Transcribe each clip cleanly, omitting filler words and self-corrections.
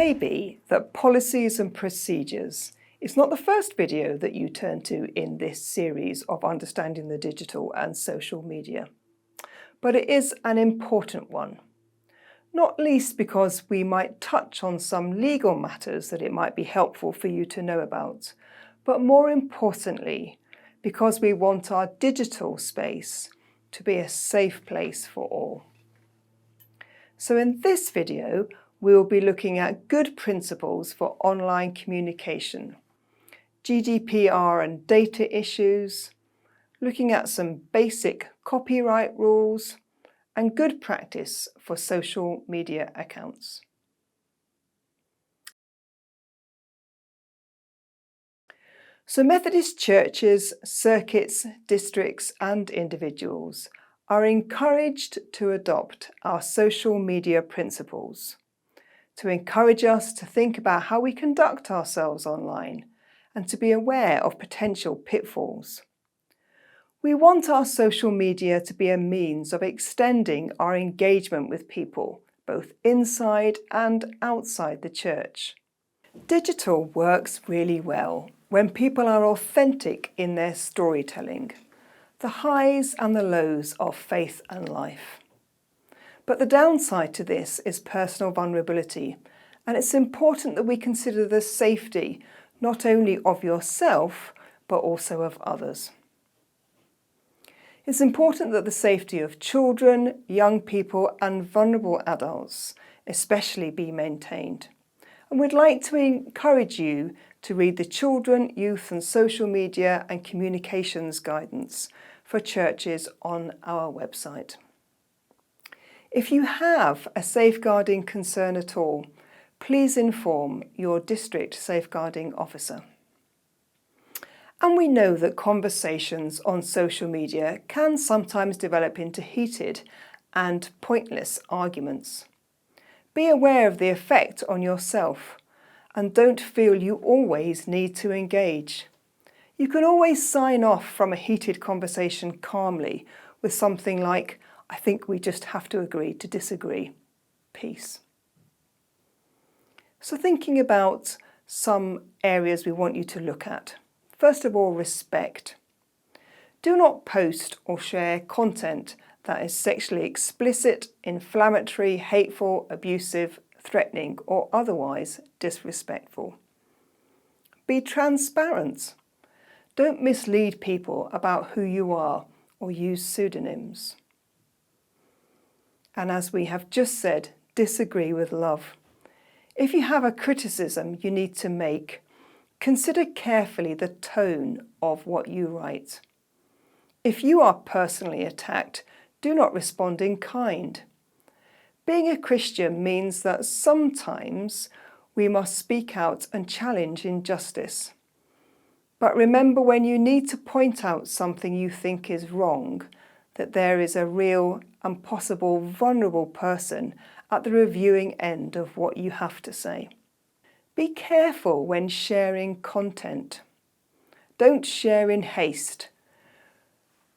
may be that policies and procedures is not the first video that you turn to in this series of understanding the digital and social media, but it is an important one, not least because we might touch on some legal matters that it might be helpful for you to know about, but more importantly, because we want our digital space to be a safe place for all. So in this video, we will be looking at good principles for online communication, GDPR and data issues, looking at some basic copyright rules, and good practice for social media accounts. So Methodist churches, circuits, districts and individuals are encouraged to adopt our social media principles, to encourage us to think about how we conduct ourselves online and to be aware of potential pitfalls. We want our social media to be a means of extending our engagement with people, both inside and outside the church. Digital works really well when people are authentic in their storytelling, the highs and the lows of faith and life. But the downside to this is personal vulnerability, and it's important that we consider the safety not only of yourself, but also of others. It's important that the safety of children, young people and vulnerable adults especially be maintained. And we'd like to encourage you to read the Children, Youth and Social Media and Communications Guidance for churches on our website. If you have a safeguarding concern at all, please inform your district safeguarding officer. And we know that conversations on social media can sometimes develop into heated and pointless arguments. Be aware of the effect on yourself and don't feel you always need to engage. You can always sign off from a heated conversation calmly with something like, "I think we just have to agree to disagree. Peace." So thinking about some areas we want you to look at. First of all, respect. Do not post or share content that is sexually explicit, inflammatory, hateful, abusive, threatening, or otherwise disrespectful. Be transparent. Don't mislead people about who you are or use pseudonyms. And as we have just said, disagree with love. If you have a criticism you need to make, consider carefully the tone of what you write. If you are personally attacked, do not respond in kind. Being a Christian means that sometimes we must speak out and challenge injustice. But remember, when you need to point out something you think is wrong, that there is a real and possible vulnerable person at the reviewing end of what you have to say. Be careful when sharing content. Don't share in haste.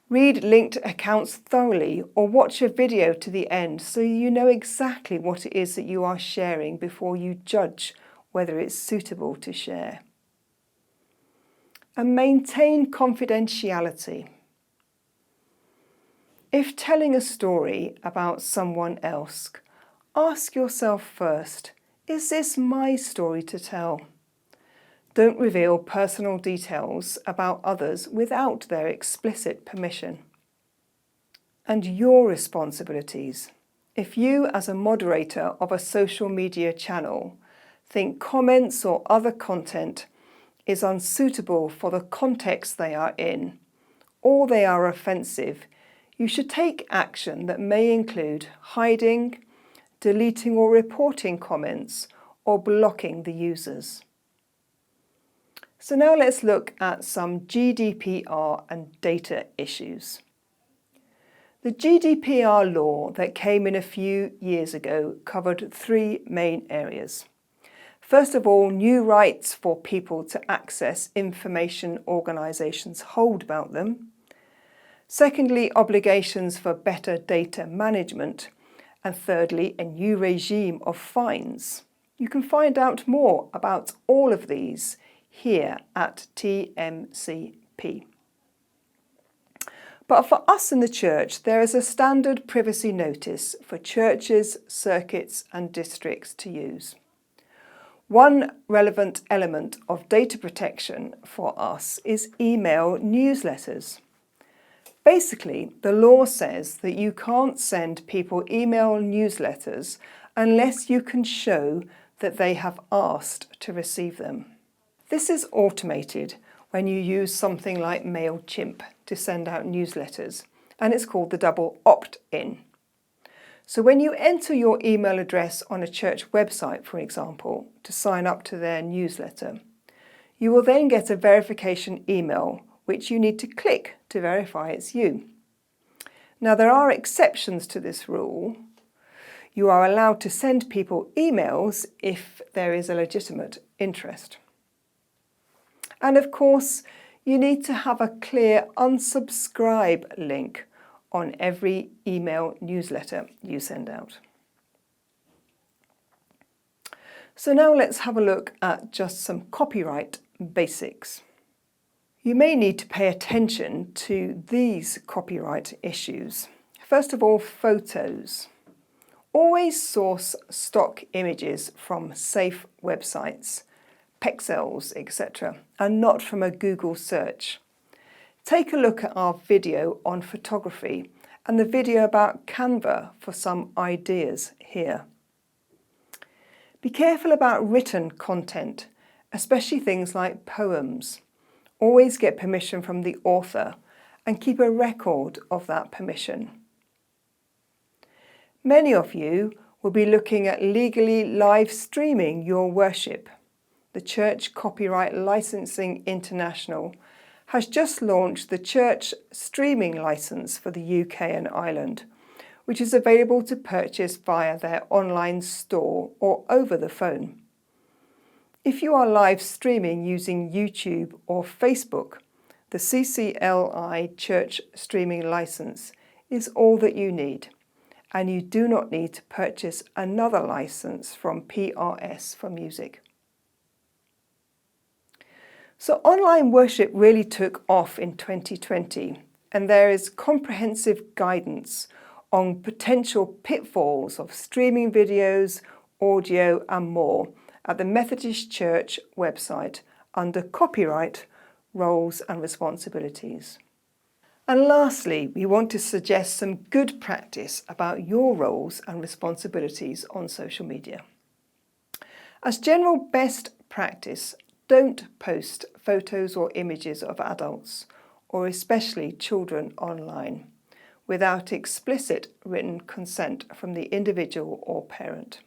Read linked accounts thoroughly or watch a video to the end so you know exactly what it is that you are sharing before you judge whether it's suitable to share. And maintain confidentiality. If telling a story about someone else, ask yourself first, is this my story to tell? Don't reveal personal details about others without their explicit permission. And your responsibilities. If you, as a moderator of a social media channel, think comments or other content is unsuitable for the context they are in, or they are offensive, you should take action that may include hiding, deleting or reporting comments, or blocking the users. So now let's look at some GDPR and data issues. The GDPR law that came in a few years ago covered three main areas. First of all, new rights for people to access information organisations hold about them. Secondly, obligations for better data management. And thirdly, a new regime of fines. You can find out more about all of these here at TMCP. But for us in the church, there is a standard privacy notice for churches, circuits and districts to use. One relevant element of data protection for us is email newsletters. Basically, the law says that you can't send people email newsletters unless you can show that they have asked to receive them. This is automated when you use something like MailChimp to send out newsletters, and it's called the double opt-in. So when you enter your email address on a church website, for example, to sign up to their newsletter, you will then get a verification email which you need to click to verify it's you. Now there are exceptions to this rule. You are allowed to send people emails if there is a legitimate interest. And of course, you need to have a clear unsubscribe link on every email newsletter you send out. So now let's have a look at just some copyright basics. You may need to pay attention to these copyright issues. First of all, photos. Always source stock images from safe websites, Pexels, etc., and not from a Google search. Take a look at our video on photography and the video about Canva for some ideas here. Be careful about written content, especially things like poems. Always get permission from the author and keep a record of that permission. Many of you will be looking at legally live streaming your worship. The Church Copyright Licensing International has just launched the Church Streaming Licence for the UK and Ireland, which is available to purchase via their online store or over the phone. If you are live streaming using YouTube or Facebook, the CCLI Church Streaming Licence is all that you need, and you do not need to purchase another licence from PRS for music. So online worship really took off in 2020, and there is comprehensive guidance on potential pitfalls of streaming videos, audio and more at the Methodist Church website under Copyright, Roles and Responsibilities. And lastly, we want to suggest some good practice about your roles and responsibilities on social media. As general best practice, don't post photos or images of adults, or especially children, online without explicit written consent from the individual or parent.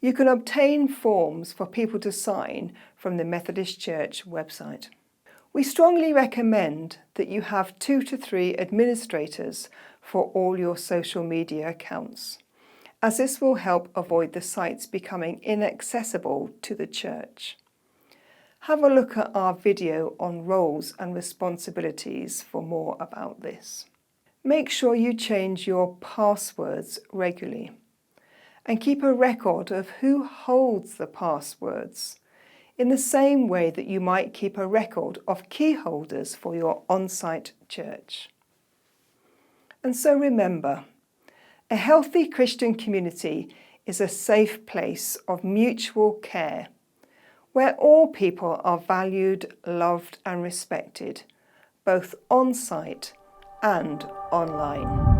You can obtain forms for people to sign from the Methodist Church website. We strongly recommend that you have 2 to 3 administrators for all your social media accounts, as this will help avoid the sites becoming inaccessible to the church. Have a look at our video on roles and responsibilities for more about this. Make sure you change your passwords regularly and keep a record of who holds the passwords, in the same way that you might keep a record of key holders for your on-site church. And so remember, a healthy Christian community is a safe place of mutual care, where all people are valued, loved and respected, both on-site and online.